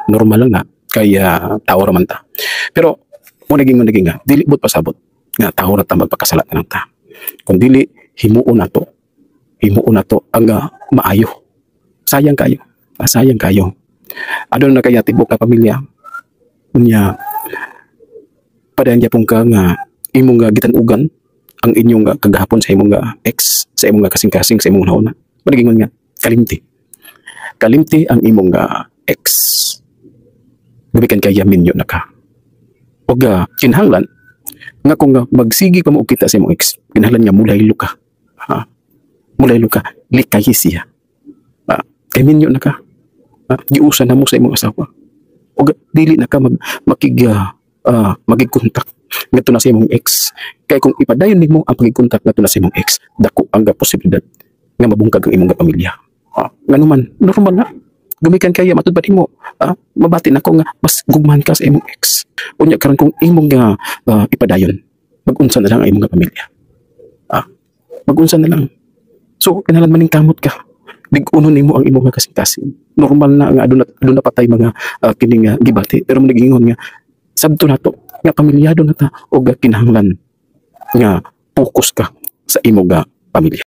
normal lang na kaya tao raman ta. Pero mo naging nga dili bot pasabot nga tao ra ta magpakasalat na lang ta. Kung dili himuon nato ang maayo. Sayang kayo. Sayang kayo. Adon na kaya tibok na pamilya. Unya padayon gyapon ka nga imong gitanugan ang inyong kagahapon sa imong ex, sa imong kasing-kasing sa imong nauna. Padagingon nga kalimti. Kalimti ang imong ex. Gumikan kaya minyo na ka. Og kinahanglan nga kung magsigi pa mo kita sa imong ex, kinahanglan nga mulay luka. Mulay luka, likay siya. Kay minyo na ka. Giusa na mo sa imong asawa. Og dili na ka magigkontak ngadto na sa imong ex. Kay kung ipadayon nimo ang pagigkontak ngadto na sa imong ex, dako ang posibilidad nga mabungkag ang imong pamilya. Ngano man, normal na. Gumikan kaya matud ba nimo? Mabati na ko nga mas gugman ka sa imong ex. Unya karon kung imong ipadayon, mag-unsa na lang ang imong pamilya. Mag-unsa na lang. So kinahanglan maning kamot ka. Dig-uno nimo ang imong kasing-kasing. Normal na nga aduna patay mga kining gibati, pero manigingon nga sabto nato nga pamilyado na ta og kinahanglan nga focus ka sa imong pamilya.